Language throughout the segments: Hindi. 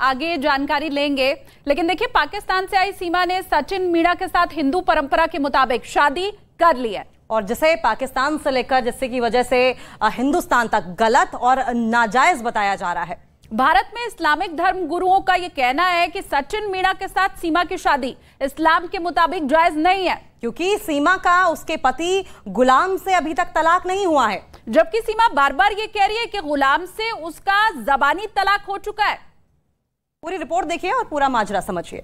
आगे जानकारी लेंगे। लेकिन देखिए, पाकिस्तान से आई सीमा ने सचिन मीणा के साथ हिंदू परंपरा के मुताबिक शादी कर ली है। और जिसे पाकिस्तान से लेकर जिससे की वजह से हिंदुस्तान तक गलत और नाजायज बताया जा रहा है। भारत में इस्लामिक धर्म गुरुओं का यह कहना है कि सचिन मीणा के साथ सीमा की शादी इस्लाम के मुताबिक जायज नहीं है, क्योंकि सीमा का उसके पति गुलाम से अभी तक तलाक नहीं हुआ है, जबकि सीमा बार बार ये कह रही है कि गुलाम से उसका ज़बानी तलाक हो चुका है। पूरी रिपोर्ट देखिए और पूरा माजरा समझिए।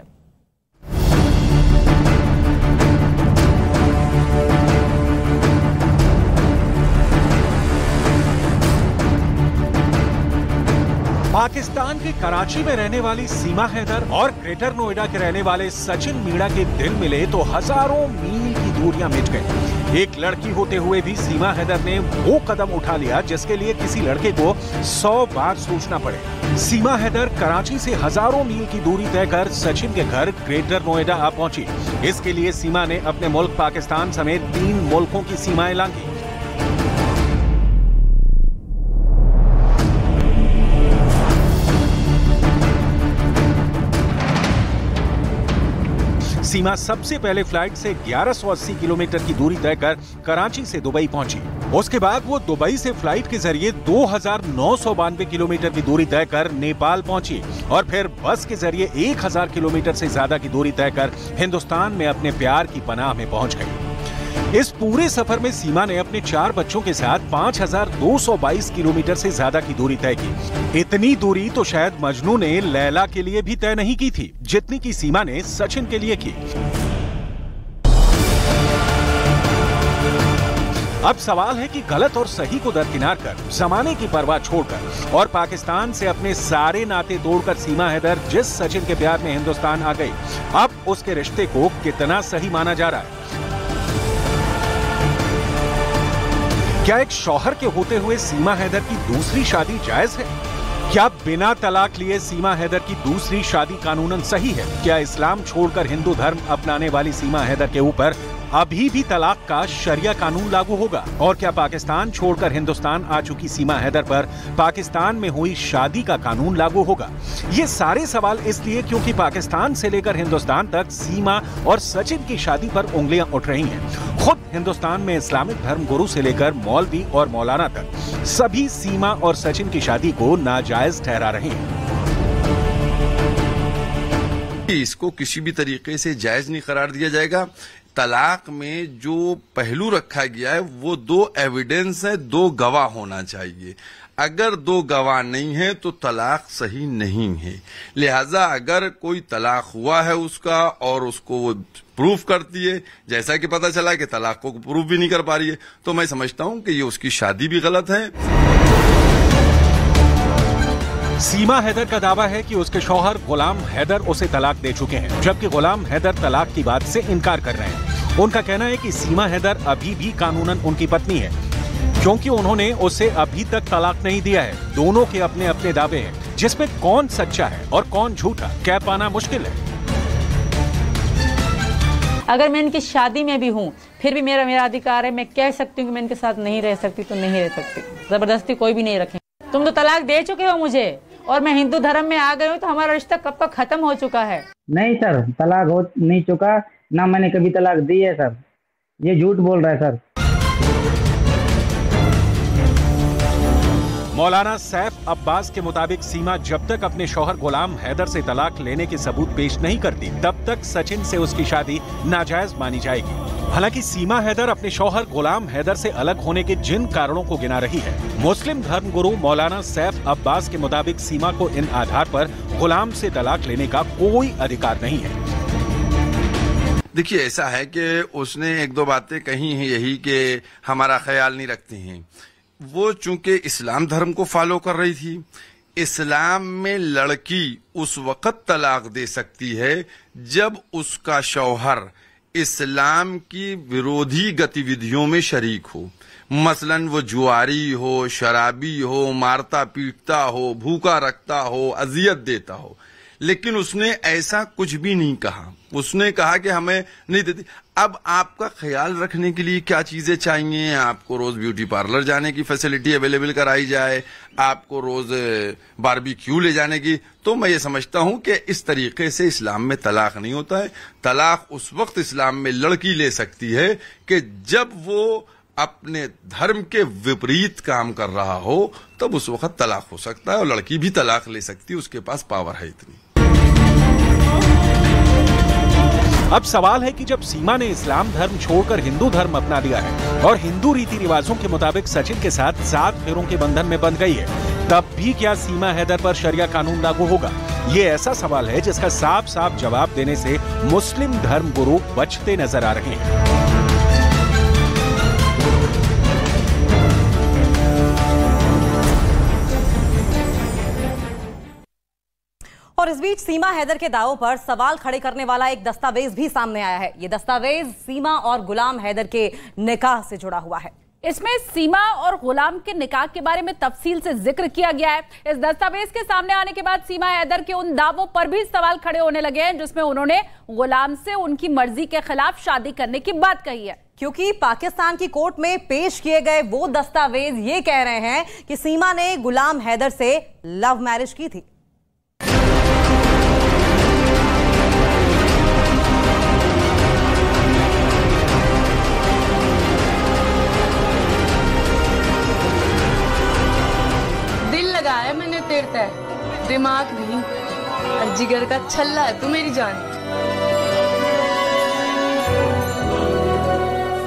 पाकिस्तान के कराची में रहने वाली सीमा हैदर और ग्रेटर नोएडा के रहने वाले सचिन मीणा के दिल मिले तो हजारों मील की दूरियां मिट गई। एक लड़की होते हुए भी सीमा हैदर ने वो कदम उठा लिया जिसके लिए किसी लड़के को 100 बार सोचना पड़े। सीमा हैदर कराची से हजारों मील की दूरी तय कर सचिन के घर ग्रेटर नोएडा आ पहुंची। इसके लिए सीमा ने अपने मुल्क पाकिस्तान समेत 3 मुल्कों की सीमाएं लांघी। सीमा सबसे पहले फ्लाइट से 1180 किलोमीटर की दूरी तय कर कराची से दुबई पहुंची। उसके बाद वो दुबई से फ्लाइट के जरिए 2992 किलोमीटर की दूरी तय कर नेपाल पहुंची और फिर बस के जरिए 1000 किलोमीटर से ज्यादा की दूरी तय कर हिंदुस्तान में अपने प्यार की पनाह में पहुंच गई। इस पूरे सफर में सीमा ने अपने 4 बच्चों के साथ 5222 किलोमीटर से ज्यादा की दूरी तय की। इतनी दूरी तो शायद मजनू ने लैला के लिए भी तय नहीं की थी, जितनी की सीमा ने सचिन के लिए की। अब सवाल है कि गलत और सही को दरकिनार कर, जमाने की परवाह छोड़कर और पाकिस्तान से अपने सारे नाते तोड़कर सीमा हैदर जिस सचिन के प्यार में हिंदुस्तान आ गई, अब उसके रिश्ते को कितना सही माना जा रहा है। क्या एक शौहर के होते हुए सीमा हैदर की दूसरी शादी जायज है? क्या बिना तलाक लिए सीमा हैदर की दूसरी शादी कानूनन सही है? क्या इस्लाम छोड़कर हिंदू धर्म अपनाने वाली सीमा हैदर के ऊपर अभी भी तलाक का शरिया कानून लागू होगा? और क्या पाकिस्तान छोड़कर हिंदुस्तान आ चुकी सीमा हैदर पर पाकिस्तान में हुई शादी का कानून लागू होगा? ये सारे सवाल इसलिए क्योंकि पाकिस्तान से लेकर हिंदुस्तान तक सीमा और सचिन की शादी पर उंगलियां उठ रही हैं। खुद हिंदुस्तान में इस्लामिक धर्म गुरु से लेकर मौलवी और मौलाना तक सभी सीमा और सचिन की शादी को नाजायज ठहरा रहे हैं। इसको किसी भी तरीके से जायज नहीं करार दिया जाएगा। तलाक में जो पहलू रखा गया है वो 2 एविडेंस है, 2 गवाह होना चाहिए। अगर 2 गवाह नहीं है तो तलाक सही नहीं है। लिहाजा अगर कोई तलाक हुआ है उसका और उसको वो प्रूफ करती है, जैसा कि पता चला कि तलाक को प्रूफ भी नहीं कर पा रही है, तो मैं समझता हूं कि ये उसकी शादी भी गलत है। सीमा हैदर का दावा है कि उसके शौहर गुलाम हैदर उसे तलाक दे चुके हैं, जबकि गुलाम हैदर तलाक की बात से इनकार कर रहे हैं। उनका कहना है कि सीमा हैदर अभी भी कानूनन उनकी पत्नी है, क्योंकि उन्होंने उसे अभी तक तलाक नहीं दिया है। दोनों के अपने अपने दावे हैं, जिसमें कौन सच्चा है और कौन झूठा कह पाना मुश्किल है। अगर मैं इनकी शादी में भी हूँ फिर भी मेरा अधिकार है, मैं कह सकती हूँ कि मैं इनके साथ नहीं रह सकती तो नहीं रह सकती। जबरदस्ती कोई भी नहीं रखे। तुम तो तलाक दे चुके हो मुझे और मैं हिंदू धर्म में आ गई हूँ, तो हमारा रिश्ता कब का खत्म हो चुका है। नहीं सर, तलाक हो नहीं चुका, ना मैंने कभी तलाक दी है सर। ये झूठ बोल रहा है सर। मौलाना सैफ अब्बास के मुताबिक सीमा जब तक अपने शौहर गुलाम हैदर से तलाक लेने के सबूत पेश नहीं करती, तब तक सचिन से उसकी शादी नाजायज मानी जाएगी। हालांकि सीमा हैदर अपने शौहर गुलाम हैदर से अलग होने के जिन कारणों को गिना रही है, मुस्लिम धर्मगुरु मौलाना सैफ अब्बास के मुताबिक सीमा को इन आधार पर गुलाम से तलाक लेने का कोई अधिकार नहीं है। देखिए, ऐसा है कि उसने 1-2 बातें कही हैं यही कि हमारा ख्याल नहीं रखती हैं। वो चूंकि इस्लाम धर्म को फॉलो कर रही थी, इस्लाम में लड़की उस वक्त तलाक दे सकती है जब उसका शौहर इस्लाम की विरोधी गतिविधियों में शरीक हो। मसलन वो जुआरी हो, शराबी हो, मारता पीटता हो, भूखा रखता हो, अजियत देता हो। लेकिन उसने ऐसा कुछ भी नहीं कहा। उसने कहा कि हमें नहीं देती। अब आपका ख्याल रखने के लिए क्या चीजें चाहिए? आपको रोज ब्यूटी पार्लर जाने की फैसिलिटी अवेलेबल कराई जाए, आपको रोज बारबेक्यू ले जाने की। तो मैं ये समझता हूं कि इस तरीके से इस्लाम में तलाक नहीं होता है। तलाक उस वक्त इस्लाम में लड़की ले सकती है कि जब वो अपने धर्म के विपरीत काम कर रहा हो, तब उस वक्त तलाक हो सकता है। और लड़की भी तलाक ले सकती है, उसके पास पावर है इतनी। अब सवाल है कि जब सीमा ने इस्लाम धर्म छोड़कर हिंदू धर्म अपना लिया है और हिंदू रीति रिवाजों के मुताबिक सचिन के साथ 7 फेरों के बंधन में बंध गई है, तब भी क्या सीमा हैदर पर शरिया कानून लागू होगा? ये ऐसा सवाल है जिसका साफ साफ जवाब देने से मुस्लिम धर्म गुरु बचते नजर आ रहे हैं। और इस बीच सीमा हैदर के दावों पर सवाल खड़े करने वाला एक दस्तावेज भी सामने आया है। ये दस्तावेज सीमा और गुलाम हैदर के निकाह से जुड़ा हुआ है। इसमें सीमा और गुलाम के निकाह के बारे में तफसील से जिक्र किया गया है। इस दस्तावेज के सामने आने के बाद सीमा हैदर के उन दावों पर भी सवाल खड़े होने लगे हैं जिसमें उन्होंने गुलाम से उनकी मर्जी के खिलाफ शादी करने की बात कही है। क्योंकि पाकिस्तान की कोर्ट में पेश किए गए वो दस्तावेज ये कह रहे हैं कि सीमा ने गुलाम हैदर से लव मैरिज की थी। लगाया मैंने तेरे तय, दिमाग नहीं और जिगर का छल्ला है तू मेरी जान।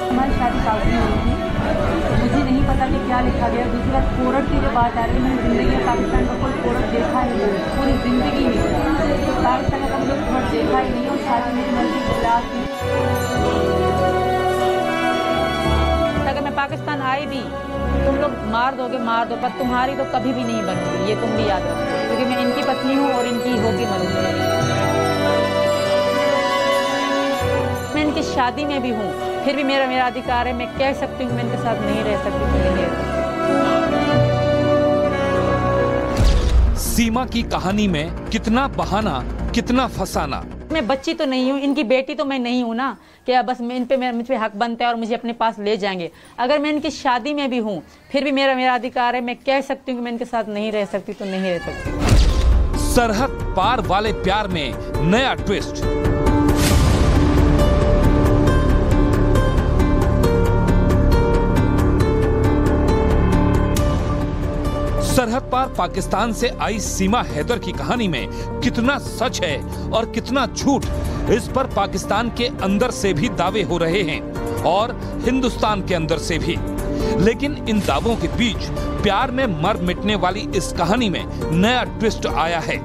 हमारी शादी काफी हुई थी, मुझे नहीं पता कि क्या लिखा गया। दूसरी बात कोर्ट की जो बात आ रही है, मैंने जिंदगी में पाकिस्तान का कोई कोर्ट देखा ही नहीं, पूरी जिंदगी में पाकिस्तान का कोई कोर्ट देखा ही नहीं। और शादी मेरी मर्जी के खिलाफ थी। अगर मैं पाकिस्तान आई भी तुम लोग मार दोगे, मार दो, पर तुम्हारी तो कभी भी नहीं बनूंगी, ये तुम भी याद रखो, क्योंकि मैं इनकी पत्नी हूँ और इनकी होके मरूंगी। मैं इनकी शादी में भी हूँ, फिर भी मेरा अधिकार है। मैं कह सकती हूँ मैं इनके साथ नहीं रह सकती तो नहीं रह सकती। सीमा की कहानी में कितना बहाना, कितना फसाना। मैं बच्ची तो नहीं हूँ, इनकी बेटी तो मैं नहीं हूँ ना, कि बस मुझ पे हक बनता है और मुझे अपने पास ले जाएंगे। अगर मैं इनकी शादी में भी हूँ, फिर भी मेरा अधिकार है। मैं कह सकती हूँ कि मैं इनके साथ नहीं रह सकती तो नहीं रह सकती। सरहद पार वाले प्यार में नया ट्विस्ट। सरहद पार पाकिस्तान से आई सीमा हैदर की कहानी में कितना सच है और कितना झूठ, इस पर पाकिस्तान के अंदर से भी दावे हो रहे हैं और हिंदुस्तान के अंदर से भी। लेकिन इन दावों के बीच प्यार में मर मिटने वाली इस कहानी में नया ट्विस्ट आया है।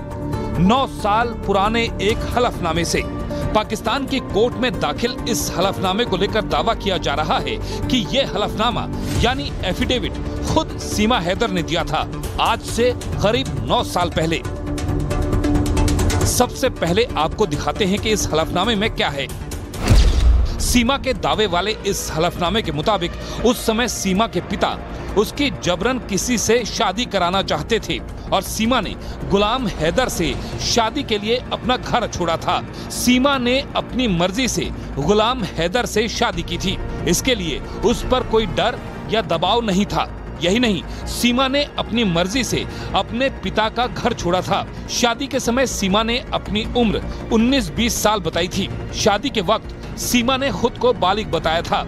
9 साल पुराने एक हलफनामे से पाकिस्तान की कोर्ट में दाखिल इस हलफनामे को लेकर दावा किया जा रहा है कि यह हलफनामा यानी एफिडेविट खुद सीमा हैदर ने दिया था, आज से करीब 9 साल पहले। सबसे पहले आपको दिखाते हैं कि इस हलफनामे में क्या है। सीमा के दावे वाले इस हलफनामे के मुताबिक उस समय सीमा के पिता उसकी जबरन किसी से शादी कराना चाहते थे और सीमा ने गुलाम हैदर से शादी के लिए अपना घर छोड़ा था। सीमा ने अपनी मर्जी से गुलाम हैदर से शादी की थी, इसके लिए उस पर कोई डर या दबाव नहीं था। यही नहीं, सीमा ने अपनी मर्जी से अपने पिता का घर छोड़ा था। शादी के समय सीमा ने अपनी उम्र 19-20 साल बताई थी। शादी के वक्त सीमा ने खुद को बालिग बताया था।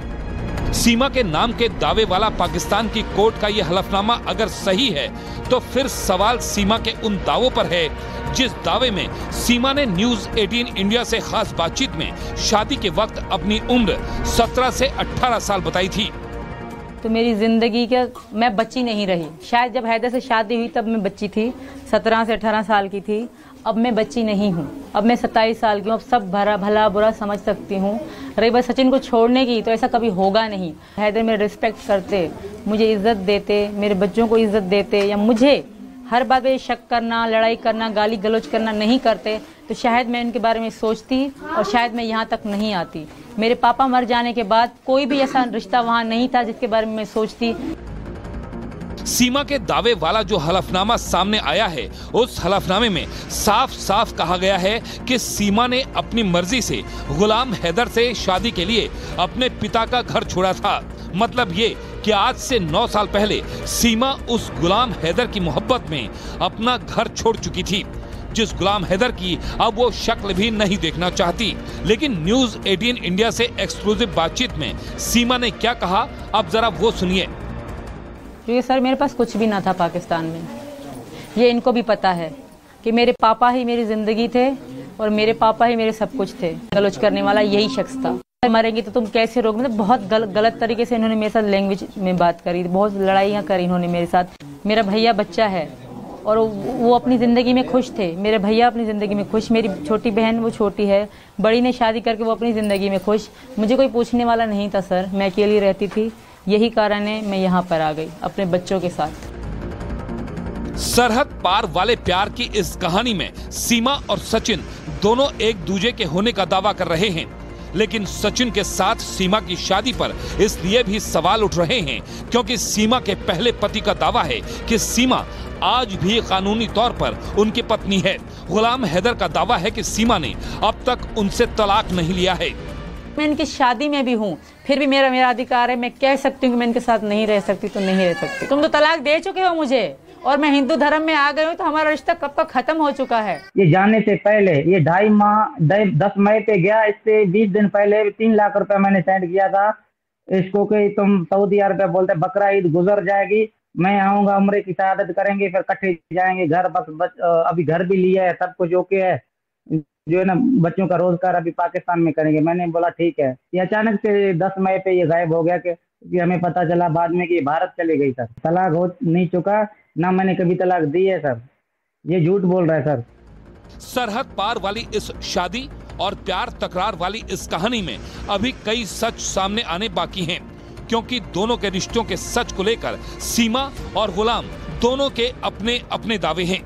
सीमा के नाम के दावे वाला पाकिस्तान की कोर्ट का यह हलफनामा अगर सही है तो फिर सवाल सीमा के उन दावों पर है जिस दावे में सीमा ने न्यूज़ 18 इंडिया से खास बातचीत में शादी के वक्त अपनी उम्र 17 से 18 साल बताई थी। तो मेरी जिंदगी का मैं बच्ची नहीं रही। शायद जब हैदर से शादी हुई तब मैं बच्ची थी, 17 से 18 साल की थी। अब मैं बच्ची नहीं हूँ, अब मैं 27 साल की हूँ। अब सब भला बुरा समझ सकती हूँ। रही बात सचिन को छोड़ने की, तो ऐसा कभी होगा नहीं। हैदर मेरे रिस्पेक्ट करते, मुझे इज्जत देते, मेरे बच्चों को इज्जत देते, या मुझे हर बात पे शक करना, लड़ाई करना, गाली गलौज करना नहीं करते, तो शायद मैं इनके बारे में सोचती और शायद मैं यहाँ तक नहीं आती। मेरे पापा मर जाने के बाद कोई भी ऐसा रिश्ता वहाँ नहीं था जिसके बारे में मैं सोचती। सीमा के दावे वाला जो हलफनामा सामने आया है, उस हलफनामे में साफ साफ कहा गया है कि सीमा ने अपनी मर्जी से गुलाम हैदर से शादी के लिए अपने पिता का घर छोड़ा था। मतलब ये कि आज से 9 साल पहले सीमा उस गुलाम हैदर की मोहब्बत में अपना घर छोड़ चुकी थी, जिस गुलाम हैदर की अब वो शक्ल भी नहीं देखना चाहती। लेकिन न्यूज 18 इंडिया से एक्सक्लूसिव बातचीत में सीमा ने क्या कहा, अब जरा वो सुनिए। क्योंकि सर मेरे पास कुछ भी ना था पाकिस्तान में, ये इनको भी पता है कि मेरे पापा ही मेरी जिंदगी थे और मेरे पापा ही मेरे सब कुछ थे। गलौज करने वाला यही शख्स था। मरेंगे तो तुम कैसे रोक, मतलब बहुत गलत तरीके से इन्होंने मेरे साथ लैंग्वेज में बात करी, बहुत लड़ाइयाँ करी इन्होंने मेरे साथ। मेरा भैया बच्चा है और वो अपनी ज़िंदगी में खुश थे, मेरे भैया अपनी ज़िंदगी में खुश, मेरी छोटी बहन वो छोटी है, बड़ी ने शादी करके वो अपनी ज़िंदगी में खुश। मुझे कोई पूछने वाला नहीं था सर, मैं अकेली रहती थी, यही कारण है मैं यहाँ पर आ गई अपने बच्चों के साथ। सरहद पार वाले प्यार की इस कहानी में सीमा और सचिन दोनों एक दूसरे के होने का दावा कर रहे हैं, लेकिन सचिन के साथ सीमा की शादी पर इसलिए भी सवाल उठ रहे हैं क्योंकि सीमा के पहले पति का दावा है कि सीमा आज भी कानूनी तौर पर उनकी पत्नी है। गुलाम हैदर का दावा है कि सीमा ने अब तक उनसे तलाक नहीं लिया है। मैं इनकी शादी में भी हूँ, फिर भी मेरा अधिकार है, मैं कह सकती हूँ कि मैं इनके साथ नहीं रह सकती तो नहीं रह सकती। तुम तो तलाक दे चुके हो मुझे और मैं हिंदू धर्म में आ गई हूँ, तो हमारा रिश्ता कब का खत्म हो चुका है। ये जाने से पहले ये 2.5 माह 10 मई पे गया, इससे 20 दिन पहले 3 लाख रुपया मैंने सेंड किया था इसको कि तुम सऊदी अरब बोलते बकरा ईद गुजर जाएगी, मैं आऊंगा, उम्रे की शहादत करेंगे, फिर इकट्ठे जाएंगे घर। बस अभी घर भी लिया है, सब कुछ ओके है, जो है ना बच्चों का रोजगार अभी पाकिस्तान में करेंगे। मैंने बोला ठीक है। ये अचानक से 10 मई पे ये गायब हो गया कि हमें पता चला बाद में कि भारत चली गई। सर तलाक हो नहीं चुका, ना मैंने कभी तलाक दी है सर, ये झूठ बोल रहा है सर। सरहद पार वाली इस शादी और प्यार तकरार वाली इस कहानी में अभी कई सच सामने आने बाकी हैं, क्योंकि दोनों के रिश्तों के सच को लेकर सीमा और गुलाम दोनों के अपने अपने दावे हैं।